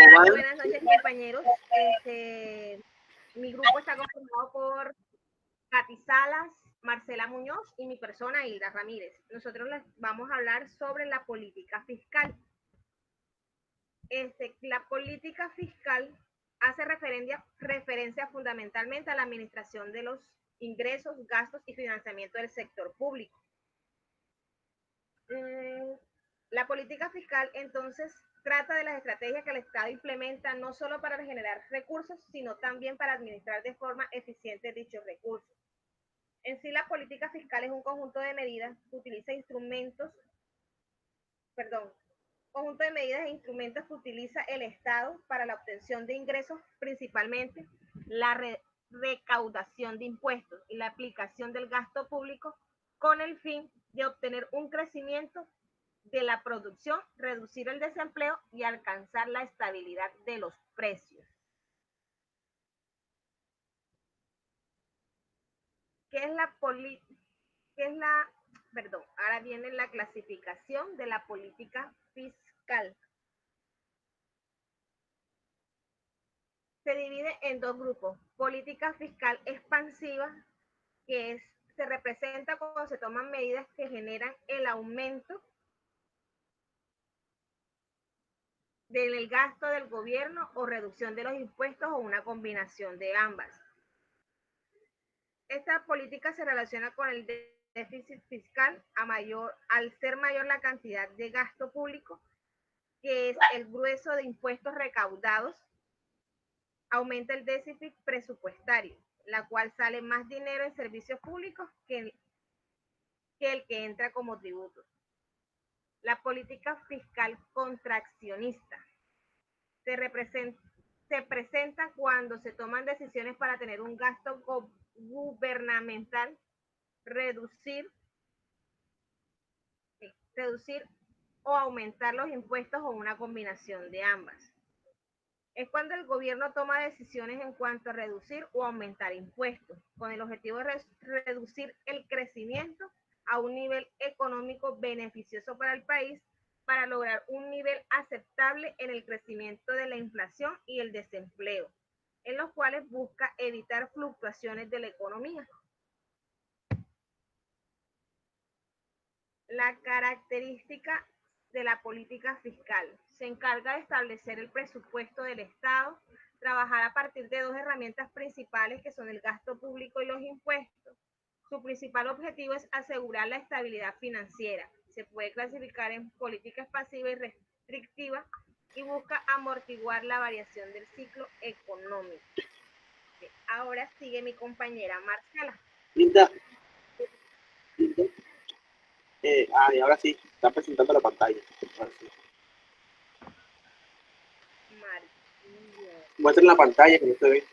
¿Cómo van? Buenas noches, compañeros. Mi grupo está conformado por Katy Salas, Marcela Muñoz y mi persona, Hilda Ramírez. Nosotros les vamos a hablar sobre la política fiscal. La política fiscal hace referencia fundamentalmente a la administración de los ingresos, gastos y financiamiento del sector público. La política fiscal, entonces, trata de las estrategias que el Estado implementa no solo para generar recursos, sino también para administrar de forma eficiente dichos recursos. En sí, la política fiscal es un conjunto de medidas que utiliza que utiliza el Estado para la obtención de ingresos, principalmente la recaudación de impuestos y la aplicación del gasto público con el fin de obtener un crecimiento de la producción, reducir el desempleo y alcanzar la estabilidad de los precios. Ahora viene la clasificación de la política fiscal. Se divide en dos grupos: política fiscal expansiva, que se representa cuando se toman medidas que generan el aumento del gasto del gobierno o reducción de los impuestos o una combinación de ambas. Esta política se relaciona con el déficit fiscal al ser mayor la cantidad de gasto público, que es el grueso de impuestos recaudados, aumenta el déficit presupuestario, la cual sale más dinero en servicios públicos que el que entra como tributos. La política fiscal contraccionista se presenta cuando se toman decisiones para tener un gasto gubernamental, reducir o aumentar los impuestos o una combinación de ambas. Es cuando el gobierno toma decisiones en cuanto a reducir o aumentar impuestos, con el objetivo de reducir el crecimiento a un nivel económico beneficioso para el país, para lograr un nivel aceptable en el crecimiento de la inflación y el desempleo, en los cuales busca evitar fluctuaciones de la economía. La característica de la política fiscal: se encarga de establecer el presupuesto del Estado, trabajar a partir de dos herramientas principales que son el gasto público y los impuestos. Su principal objetivo es asegurar la estabilidad financiera. Se puede clasificar en política expansiva y restrictiva y busca amortiguar la variación del ciclo económico. Ahora sigue mi compañera Marcela. Linda. Y ahora sí, está presentando la pantalla. Ahora sí. Muestra la pantalla que no se ve.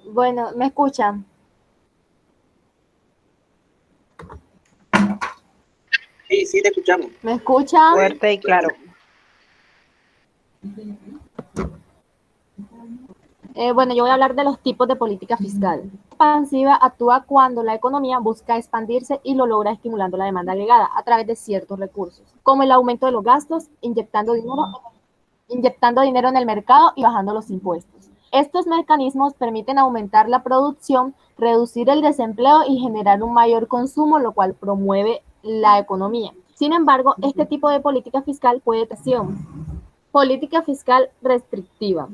Bueno, ¿me escuchan? Sí, sí, te escuchamos. ¿Me escuchan? Fuerte y claro. Bueno, yo voy a hablar de los tipos de política fiscal. Expansiva actúa cuando la economía busca expandirse y lo logra estimulando la demanda agregada a través de ciertos recursos, como el aumento de los gastos, inyectando dinero inyectando dinero en el mercado y bajando los impuestos. Estos mecanismos permiten aumentar la producción, reducir el desempleo y generar un mayor consumo, lo cual promueve la economía. Sin embargo, este tipo de política fiscal puede tener política fiscal restrictiva.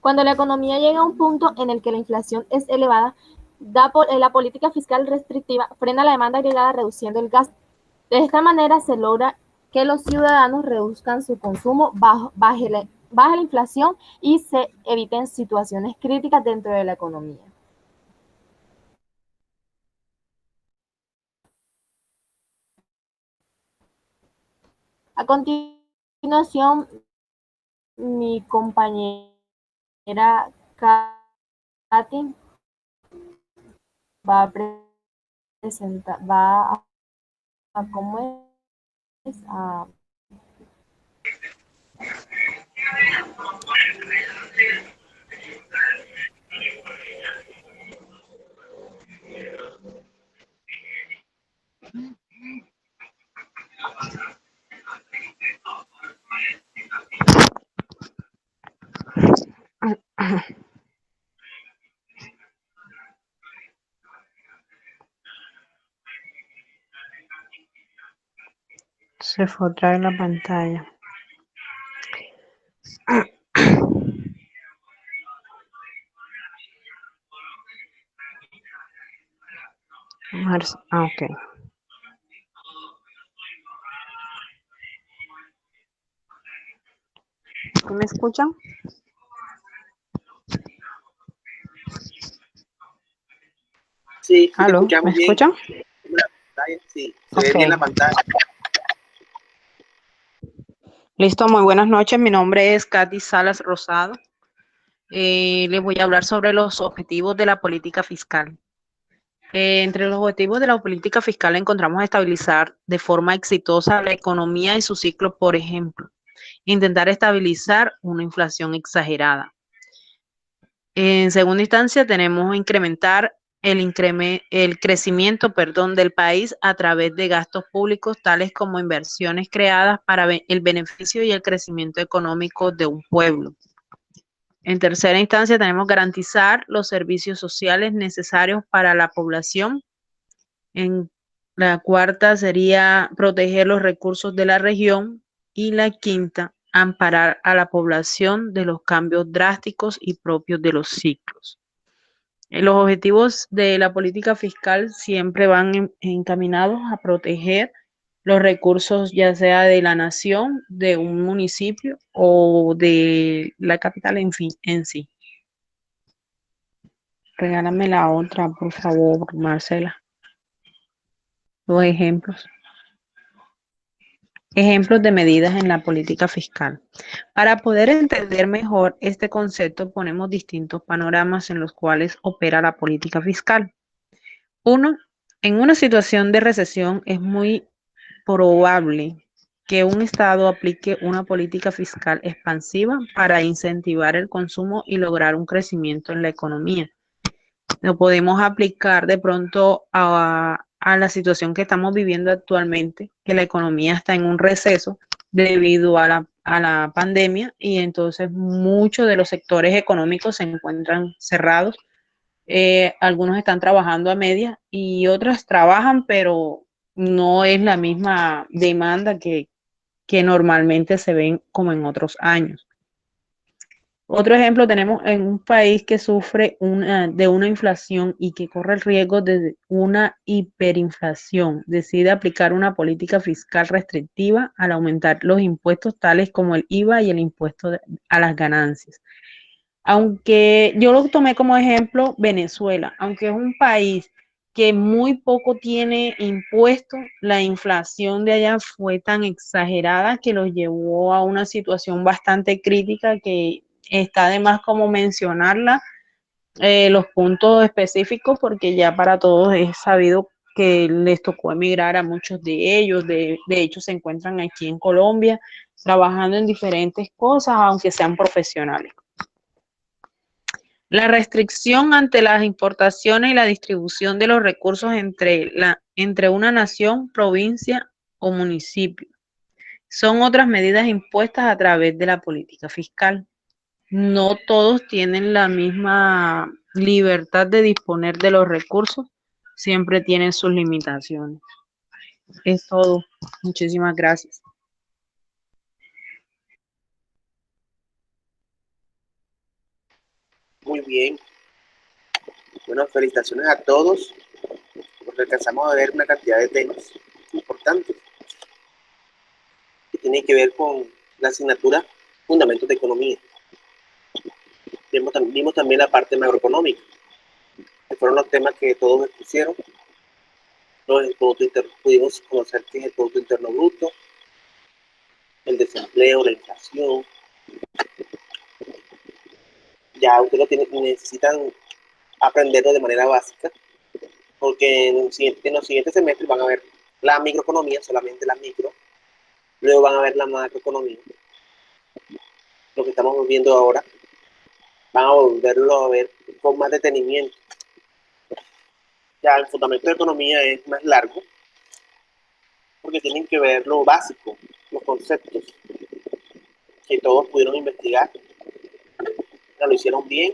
Cuando la economía llega a un punto en el que la inflación es elevada, la política fiscal restrictiva frena la demanda agregada reduciendo el gasto. De esta manera se logra que los ciudadanos reduzcan su consumo, baje la inflación y se eviten situaciones críticas dentro de la economía. A continuación, mi compañera Katy va a presentar, ¿cómo es? Se fue otra vez la pantalla. Ok. ¿Me escuchan? Sí, te ¿Aló? escuchamos ¿Me bien. escuchan? Sí, se ve bien la pantalla. Listo, muy buenas noches. Mi nombre es Katy Salas Rosado. Les voy a hablar sobre los objetivos de la política fiscal. Entre los objetivos de la política fiscal encontramos estabilizar de forma exitosa la economía y su ciclo, por ejemplo, intentar estabilizar una inflación exagerada. En segunda instancia, tenemos incrementar el crecimiento, del país a través de gastos públicos, tales como inversiones creadas para el beneficio y el crecimiento económico de un pueblo. En tercera instancia, tenemos garantizar los servicios sociales necesarios para la población. En la cuarta sería proteger los recursos de la región. Y la quinta, amparar a la población de los cambios drásticos y propios de los ciclos. Los objetivos de la política fiscal siempre van encaminados a proteger los recursos, ya sea de la nación, de un municipio o de la capital en sí. Regálame la otra, por favor, Marcela. Los ejemplos. Ejemplos de medidas en la política fiscal. Para poder entender mejor este concepto, ponemos distintos panoramas en los cuales opera la política fiscal. Uno, en una situación de recesión es muy probable que un Estado aplique una política fiscal expansiva para incentivar el consumo y lograr un crecimiento en la economía. Lo podemos aplicar de pronto a la situación que estamos viviendo actualmente, que la economía está en un receso debido a la pandemia, y entonces muchos de los sectores económicos se encuentran cerrados. Algunos están trabajando a medias y otros trabajan, pero no es la misma demanda que normalmente se ven como en otros años. Otro ejemplo tenemos en un país que sufre de una inflación y que corre el riesgo de una hiperinflación. Decide aplicar una política fiscal restrictiva al aumentar los impuestos tales como el IVA y el impuesto a las ganancias. Aunque yo lo tomé como ejemplo Venezuela, aunque es un país que muy poco tiene impuestos, la inflación de allá fue tan exagerada que los llevó a una situación bastante crítica, que está de más como mencionarla, los puntos específicos, porque ya para todos es sabido que les tocó emigrar a muchos de ellos. De hecho, se encuentran aquí en Colombia trabajando en diferentes cosas, aunque sean profesionales. La restricción ante las importaciones y la distribución de los recursos entre una nación, provincia o municipio. Son otras medidas impuestas a través de la política fiscal. No todos tienen la misma libertad de disponer de los recursos, siempre tienen sus limitaciones. Es todo. Muchísimas gracias. Muy bien. Bueno, felicitaciones a todos porque alcanzamos a ver una cantidad de temas importantes que tienen que ver con la asignatura Fundamentos de Economía. Vimos también la parte macroeconómica, que fueron los temas que todos expusieron. Pudimos conocer qué es el Producto Interno Bruto, el desempleo, la inflación. Ya ustedes necesitan aprenderlo de manera básica, porque en los siguientes semestres van a ver la microeconomía, solamente la micro, luego van a ver la macroeconomía, lo que estamos viendo ahora, van a volverlo a ver con más detenimiento. Ya el fundamento de economía es más largo, porque tienen que ver lo básico, los conceptos que todos pudieron investigar, ya lo hicieron bien